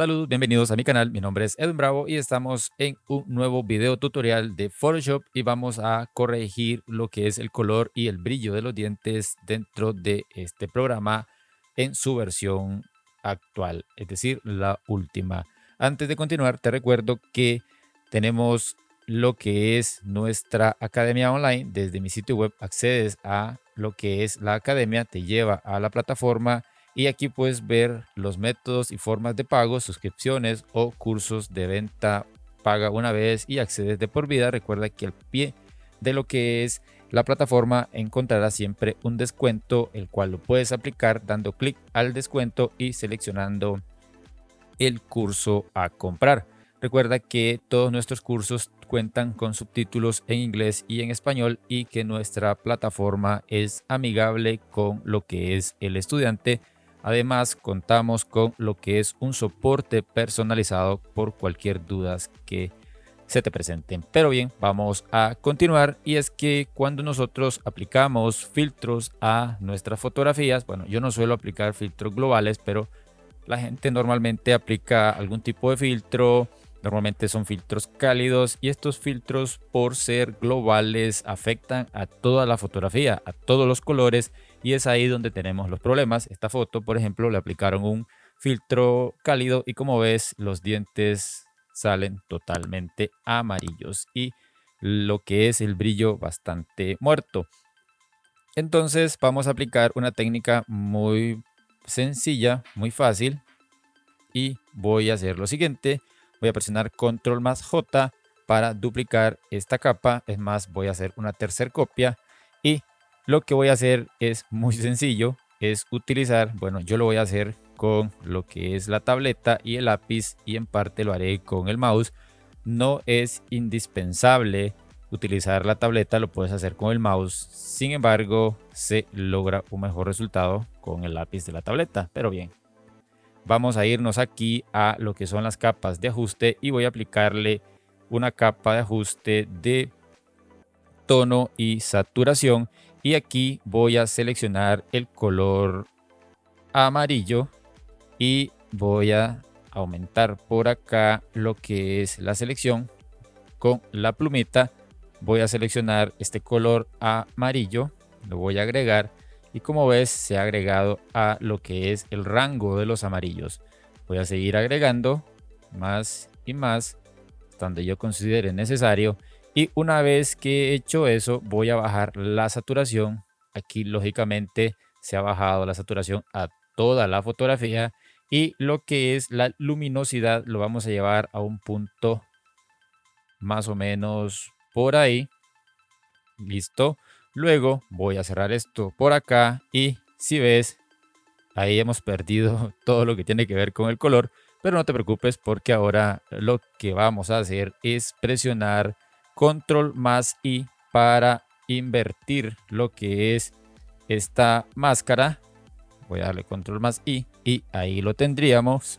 Saludos, bienvenidos a mi canal. Mi nombre es Edwin Bravo y estamos en un nuevo video tutorial de Photoshop y vamos a corregir lo que es el color y el brillo de los dientes dentro de este programa en su versión actual, es decir, la última. Antes de continuar, te recuerdo que tenemos lo que es nuestra academia online. Desde mi sitio web accedes a lo que es la academia, te lleva a la plataforma y aquí puedes ver los métodos y formas de pago, suscripciones o cursos de venta. Paga una vez y accedes de por vida. Recuerda que al pie de lo que es la plataforma encontrarás siempre un descuento, el cual lo puedes aplicar dando clic al descuento y seleccionando el curso a comprar. Recuerda que todos nuestros cursos cuentan con subtítulos en inglés y en español y que nuestra plataforma es amigable con lo que es el estudiante. Además, contamos con lo que es un soporte personalizado por cualquier dudas que se te presenten. Pero bien, vamos a continuar y es que cuando nosotros aplicamos filtros a nuestras fotografías, bueno, yo no suelo aplicar filtros globales, pero la gente normalmente aplica algún tipo de filtro, normalmente son filtros cálidos y estos filtros por ser globales afectan a toda la fotografía, a todos los colores y es ahí donde tenemos los problemas. Esta foto, por ejemplo, le aplicaron un filtro cálido y como ves los dientes salen totalmente amarillos y lo que es el brillo bastante muerto. Entonces vamos a aplicar una técnica muy sencilla, muy fácil y voy a hacer lo siguiente. Voy a presionar control más J para duplicar esta capa. Es más, voy a hacer una tercera copia y lo que voy a hacer es muy sencillo. Es utilizar, bueno, yo lo voy a hacer con lo que es la tableta y el lápiz y en parte lo haré con el mouse. No es indispensable utilizar la tableta, lo puedes hacer con el mouse. Sin embargo, se logra un mejor resultado con el lápiz de la tableta. Pero bien, vamos a irnos aquí a lo que son las capas de ajuste y voy a aplicarle una capa de ajuste de tono y saturación y aquí voy a seleccionar el color amarillo y voy a aumentar por acá lo que es la selección con la plumita. Voy a seleccionar este color amarillo, lo voy a agregar y como ves se ha agregado a lo que es el rango de los amarillos. Voy a seguir agregando más y más hasta donde yo considere necesario y una vez que he hecho eso voy a bajar la saturación. Aquí lógicamente se ha bajado la saturación a toda la fotografía y lo que es la luminosidad lo vamos a llevar a un punto más o menos por ahí. Listo. Luego voy a cerrar esto por acá y si ves, ahí hemos perdido todo lo que tiene que ver con el color, pero no te preocupes porque ahora lo que vamos a hacer es presionar control más I para invertir lo que es esta máscara. Voy a darle control más I y ahí lo tendríamos.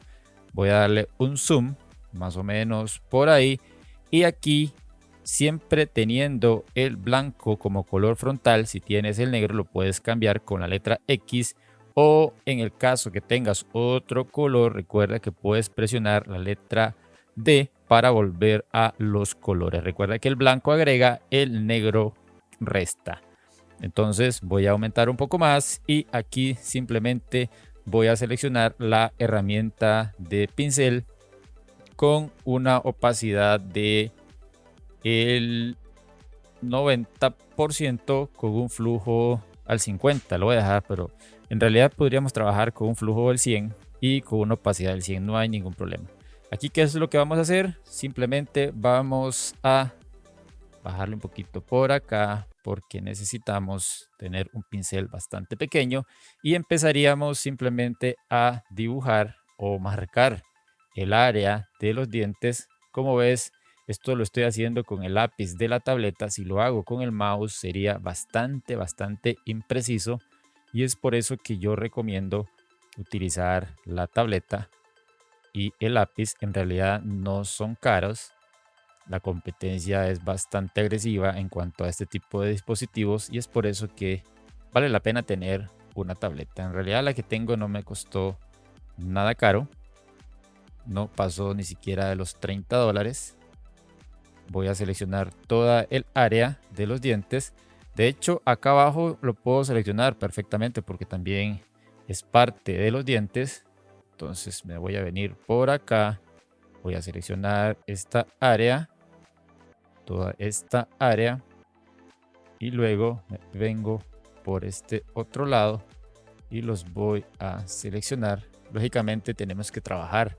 Voy a darle un zoom más o menos por ahí y aquí siempre teniendo el blanco como color frontal. Si tienes el negro lo puedes cambiar con la letra X o en el caso que tengas otro color recuerda que puedes presionar la letra D para volver a los colores. Recuerda que el blanco agrega, el negro resta. Entonces voy a aumentar un poco más y aquí simplemente voy a seleccionar la herramienta de pincel con una opacidad de el 90% con un flujo al 50. Lo voy a dejar, pero en realidad podríamos trabajar con un flujo del 100 y con una opacidad del 100, no hay ningún problema. Aquí, ¿qué es lo que vamos a hacer? Simplemente vamos a bajarle un poquito por acá porque necesitamos tener un pincel bastante pequeño y empezaríamos simplemente a dibujar o marcar el área de los dientes. Como ves, esto lo estoy haciendo con el lápiz de la tableta. Si lo hago con el mouse sería bastante impreciso y es por eso que yo recomiendo utilizar la tableta y el lápiz. En realidad no son caros, la competencia es bastante agresiva en cuanto a este tipo de dispositivos y es por eso que vale la pena tener una tableta. En realidad la que tengo no me costó nada caro no pasó ni siquiera de los $30. Voy a seleccionar toda el área de los dientes. De hecho, acá abajo lo puedo seleccionar perfectamente porque también es parte de los dientes. Entonces me voy a venir por acá. Voy a seleccionar esta área, toda esta área. Y luego me vengo por este otro lado y los voy a seleccionar. Lógicamente tenemos que trabajar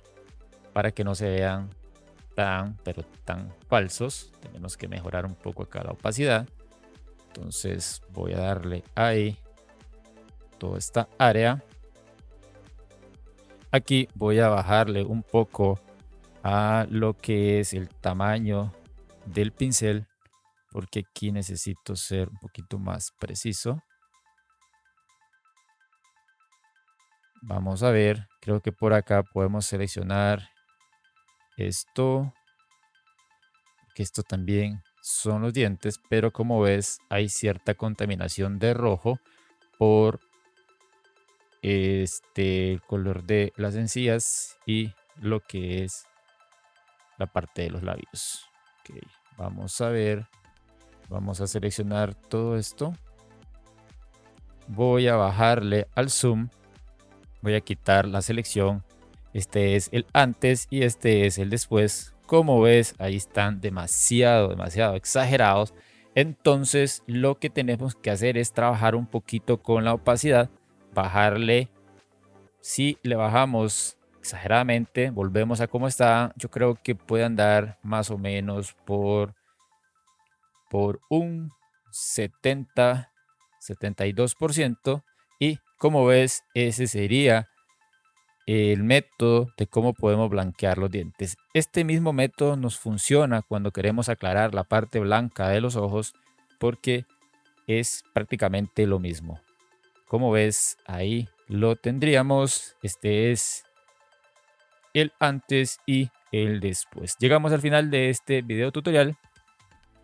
para que no se vean pero tan falsos. Tenemos que mejorar un poco acá la opacidad. Entonces voy a darle ahí toda esta área. Aquí voy a bajarle un poco a lo que es el tamaño del pincel, porque aquí necesito ser un poquito más preciso. Vamos a ver, creo que por acá podemos seleccionar esto, que esto también son los dientes, pero como ves hay cierta contaminación de rojo por el color de las encías y lo que es la parte de los labios. Ok, vamos a ver, vamos a seleccionar todo esto. Voy a bajarle al zoom, voy a quitar la selección. Este es el antes y este es el después. Como ves, ahí están demasiado exagerados. Entonces lo que tenemos que hacer es trabajar un poquito con la opacidad, bajarle. Si le bajamos exageradamente, volvemos a como está, yo creo que puede andar más o menos por un 72%. Y como ves, ese sería el método de cómo podemos blanquear los dientes. Este mismo método nos funciona cuando queremos aclarar la parte blanca de los ojos porque es prácticamente lo mismo. Como ves, ahí lo tendríamos. Este es el antes y el después. Llegamos al final de este video tutorial.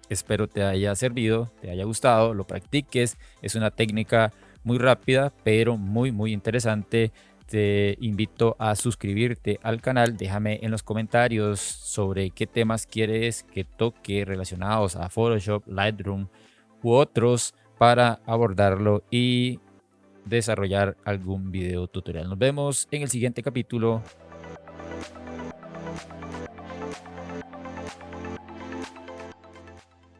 Espero te haya servido, te haya gustado, lo practiques. Es una técnica muy rápida, pero muy interesante. Te invito a suscribirte al canal. Déjame en los comentarios sobre qué temas quieres que toque relacionados a Photoshop, Lightroom u otros para abordarlo y desarrollar algún video tutorial. Nos vemos en el siguiente capítulo.